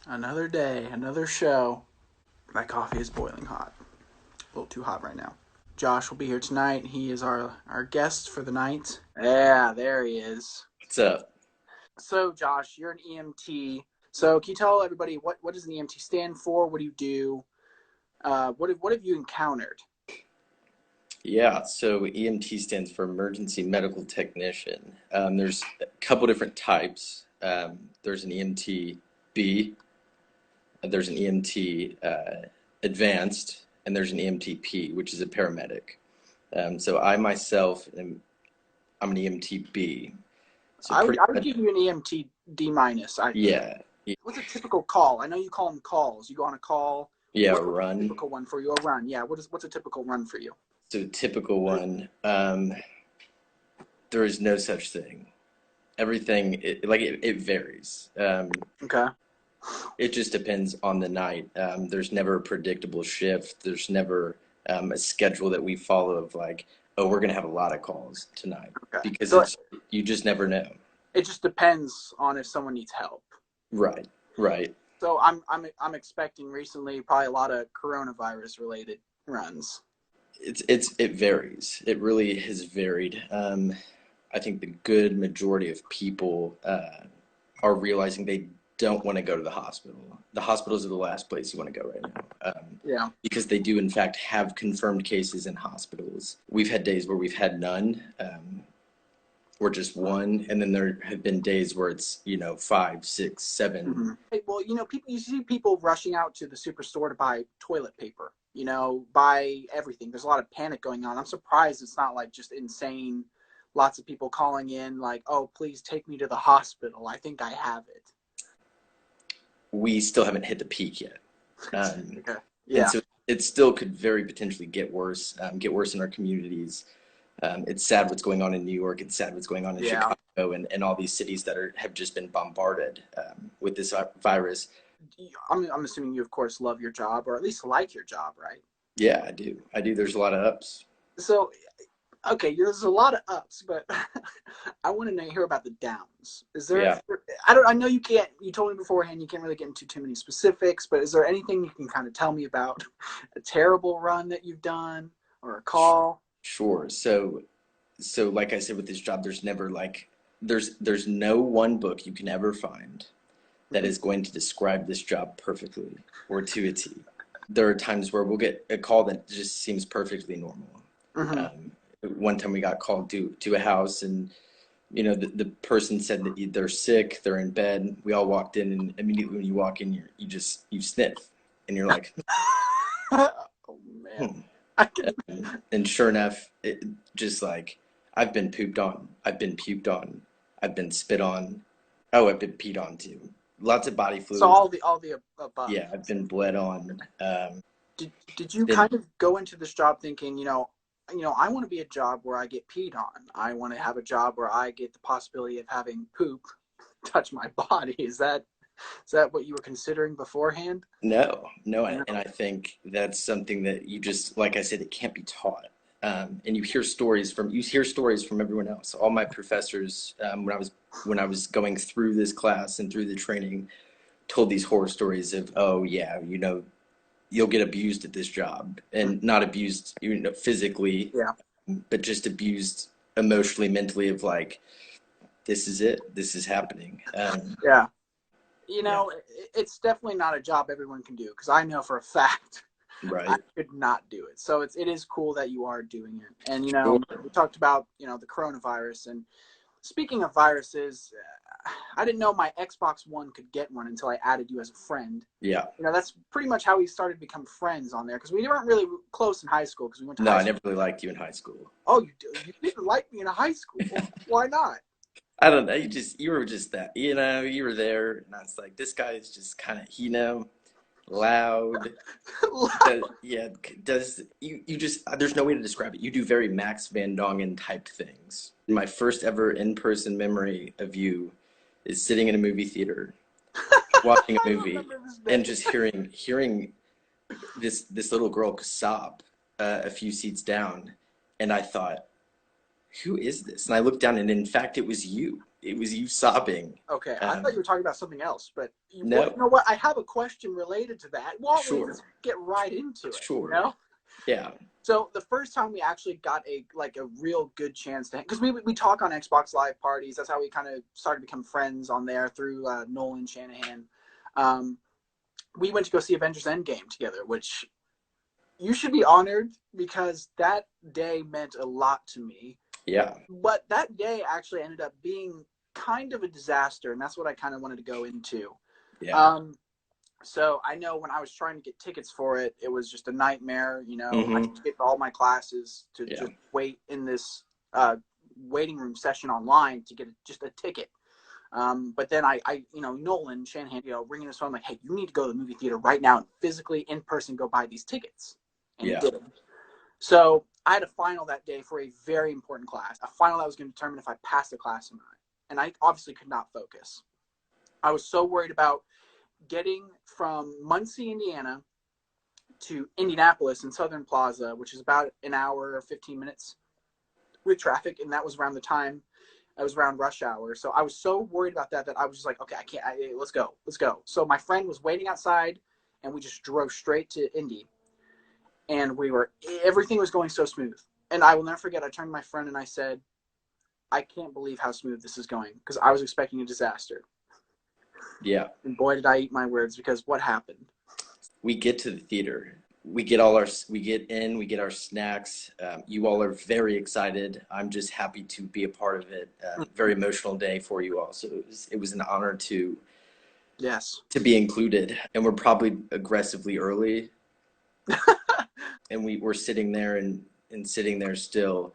Another day, another show. My coffee is boiling hot. A little too hot right now. Josh will be here tonight. He is our guest for the night. Yeah, there he is. What's up? So, Josh, you're an EMT. So, can you tell everybody what does an EMT stand for? What do you do? What have you encountered? Yeah, so EMT stands for Emergency Medical Technician. There's a couple different types. There's an EMT B, there's an EMT Advanced, and there's an EMT P, which is a paramedic. So I myself I'm an EMT B. So I would pretty I would much, give you an EMT D minus. I think. yeah, What's a typical call? I know you call them calls. You go on a call. yeah, What's a run. typical one for you? A run. Yeah. What's a typical run for you? So typical one. There is no such thing. Everything it varies. Okay. It just depends on the night. There's never a predictable shift. There's never a schedule that we follow of like, oh, we're gonna have a lot of calls tonight Okay. because So it's you just never know. it just depends on if someone needs help. Right, right. So I'm expecting recently probably a lot of coronavirus related runs. It varies. It really has varied. I think the good majority of people are realizing they don't want to go to the hospital. The hospitals are the last place you want to go right now, Yeah. because they do in fact have confirmed cases in hospitals. We've had days where we've had none, or just one, and then there have been days where it's five, six, seven. Mm-hmm. Well, people you see people rushing out to the superstore to buy toilet paper. Buy everything. There's a lot of panic going on. I'm surprised it's not like just insane. Lots of people calling in like, "Oh, please take me to the hospital. I think I have it." We still haven't hit the peak yet, Okay. and Yeah. so it still could very potentially get worse in our communities. It's sad what's going on in New York. It's sad what's going on in Yeah. Chicago and all these cities that have just been bombarded with this virus. I'm assuming you, of course, love your job or at least like your job, right? Yeah, I do. I do. There's a lot of ups. So, okay, there's a lot of ups, but I want to hear about the downs. Is there? Yeah, I don't. I know you can't. You told me beforehand you can't really get into too many specifics, but is there anything you can kind of tell me about a terrible run that you've done or a call? sure. So like I said with this job, there's never like there's no one book you can ever find that Mm-hmm. is going to describe this job perfectly or to a T. There are times where we'll get a call that just seems perfectly normal. Mm-hmm. Um, One time we got called to a house, and the person said that they're sick, they're in bed. We all walked in, and immediately when you walk in, you sniff, and you're like, Oh man, hmm. I can. And sure enough, it just like I've been pooped on, I've been puked on, I've been spit on. Oh, I've been peed on too. Lots of body So fluids. all the above. Yeah, I've been bled on. Did you Been kind of go into this job thinking, I want to be a job where I get peed on. I want to have a job where I get the possibility of having poop touch my body. Is that what you were considering beforehand? No, no, No. and I think that's something that you just, like I said, it can't be taught. And you hear stories from everyone else. All my professors, when I was going through this class and through the training, told these horror stories of, oh yeah, you'll get abused at this job, and not abused, physically, Yeah. but just abused emotionally, mentally, of like, this is it, this is happening. Yeah. Yeah, It's definitely not a job everyone can do because I know for a fact I right. could not do it. So it is cool that you are doing it. And Sure. we talked about the coronavirus. And speaking of viruses, I didn't know my Xbox One could get one until I added you as a friend. Yeah. That's pretty much how we started to become friends on there because we weren't really close in high school because we went to No, high I school. never really liked you in high school. Oh, you didn't like me in high school? Why not? I don't know. You were just that. You were there, and I was like, this guy is just kind of, loud. Yeah, does you just there's no way to describe it. You do very Max Van Dongen type things. My first ever in-person memory of you is sitting in a movie theater, watching a I movie, remember this and day. just hearing this little girl sob a few seats down, and I thought, who is this? And I looked down, and in fact, it was you. it was you sobbing. Okay, I thought you were talking about something else, but well, you No, know what? I have a question related to that. Why don't we sure, just get right into it? You sure. know? Yeah, So the first time we actually got a real good chance to, because we talk on Xbox Live parties. That's how we kind of started to become friends on there through Nolan Shanahan. Um, we went to go see Avengers Endgame together, which you should be honored because that day meant a lot to me. yeah, But that day actually ended up being kind of a disaster, and that's what I kind of wanted to go into. yeah. Um, so I know when I was trying to get tickets for it, it was just a nightmare. You know, I Mm-hmm. skipped all my classes to Yeah, just wait in this waiting room session online to get just a ticket. But then Nolan Shanahan, ringing his phone like, hey, you need to go to the movie theater right now and physically in person go buy these tickets. And he yeah, did. So I had a final that day for a very important class, a final that was going to determine if I passed the class or not. And I obviously could not focus. I was so worried about getting from Muncie, Indiana to Indianapolis in Southern Plaza, which is about an hour or 15 minutes with traffic. And that was around the time, I was around rush hour. So I was so worried about that I was just like, okay, let's go. So my friend was waiting outside and we just drove straight to Indy. And everything was going so smooth. And I will never forget, I turned to my friend and I said, I can't believe how smooth this is going because I was expecting a disaster. yeah. And boy, did I eat my words because what happened? We get to the theater. We get in, we get our snacks. You all are very excited. I'm just happy to be a part of it. Very emotional day for you all. So it was an honor Yes. to be included. And we're probably aggressively early. And we're sitting there and sitting there still.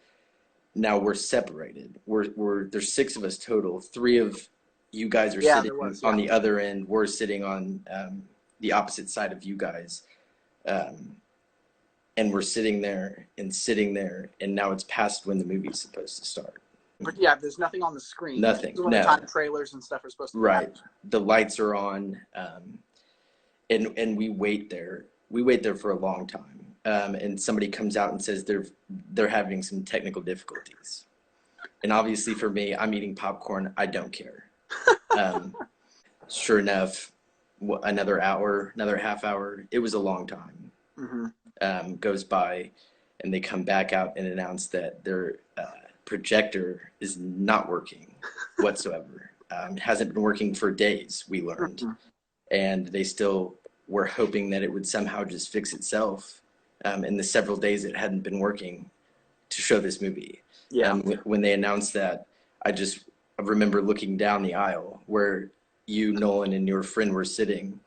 Now we're separated. There's six of us total. Three of you guys are Yeah, sitting there was. on Yeah. the other end. We're sitting on the opposite side of you guys. And we're sitting there, and now it's past when the movie's supposed to start. But yeah, there's nothing on the screen. This Nothing. is when the No. time trailers and stuff are supposed to be Right. happening. The lights are on, and we wait there. We wait there for a long time. And somebody comes out and says they're having some technical difficulties. And obviously for me, I'm eating popcorn. I don't care. Um, sure enough, another hour, another half hour. It was a long time. Mm-hmm. Goes by, and they come back out and announce that their projector is not working whatsoever. It hasn't been working for days, we learned. Mm-hmm. And they still were hoping that it would somehow just fix itself in the several days it hadn't been working to show this movie. Yeah. When they announced that, I remember looking down the aisle where you, Nolan, and your friend were sitting,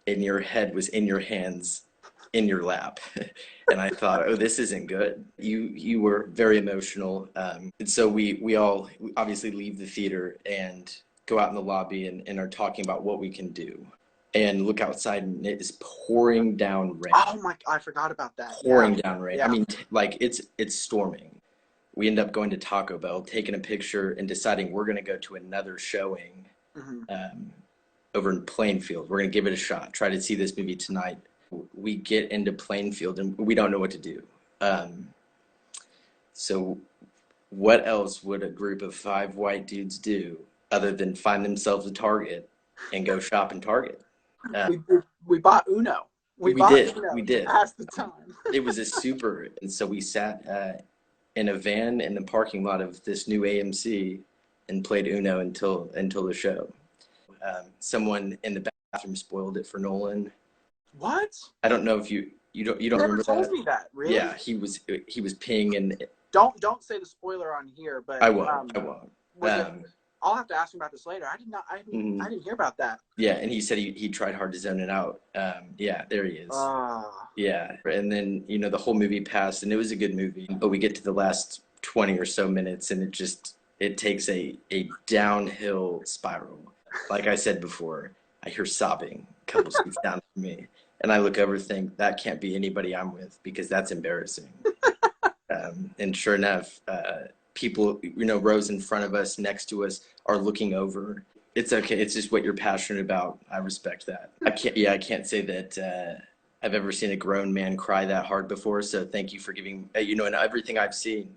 and your head was in your hands, in your lap. And I thought, oh, this isn't good. You were very emotional. And so we all obviously leave the theater and go out in the lobby and are talking about what we can do. And look outside, and it is pouring down rain. Oh my! I forgot about that. Pouring Yeah. down rain. Yeah. I mean, like it's storming. We end up going to Taco Bell, taking a picture, and deciding we're going to go to another showing Mm-hmm. over in Plainfield. We're going to give it a shot. Try to see this movie tonight. We get into Plainfield, and we don't know what to do. So what else would a group of five white dudes do other than find themselves a Target and go shop in Target? We bought Uno. We We bought did. Uno We to did. pass the time. It was a super, and so we sat in a van in the parking lot of this new AMC and played Uno until the show. Someone in the bathroom spoiled it for Nolan. What? I don't know if you don't You never remember told that. me that. Really? Yeah, he was peeing, and Don't say the spoiler on here, but I won't. was it? I'll have to ask him about this later. I did not. I didn't hear about that. Yeah, and he said he tried hard to zone it out. Yeah, there he is. Yeah, and then the whole movie passed, and it was a good movie, but we get to the last 20 or so minutes, and it takes a downhill spiral. Like I said before, I hear sobbing a couple seats down from me, and I look over, think that can't be anybody I'm with because that's embarrassing. And sure enough, people, rows in front of us, next to us, are looking over. It's okay. It's just what you're passionate about. I respect that. I can't say that I've ever seen a grown man cry that hard before. So thank you for giving, in everything I've seen,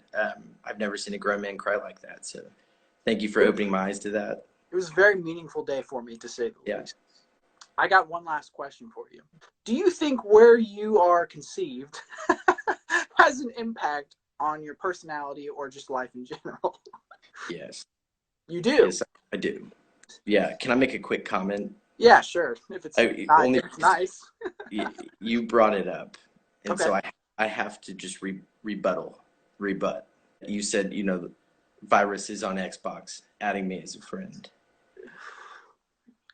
I've never seen a grown man cry like that. So Thank you for opening my eyes to that. It was a very meaningful day for me, to say the Yeah. least. I got one last question for you. Do you think where you are conceived has an impact on your personality or just life in general? Yes. You do? Yes, I do. Yeah. Can I make a quick comment? Yeah, sure. If it's not, Only if it's nice. you brought it up, and Okay. so I have to just rebut. You said, viruses on Xbox, adding me as a friend.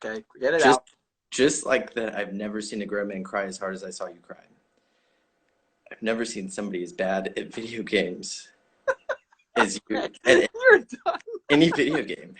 Okay, get it Just out. just like that, I've never seen a grown man cry as hard as I saw you cry. I've never seen somebody as bad at video games as you Okay, at you're done. any video game.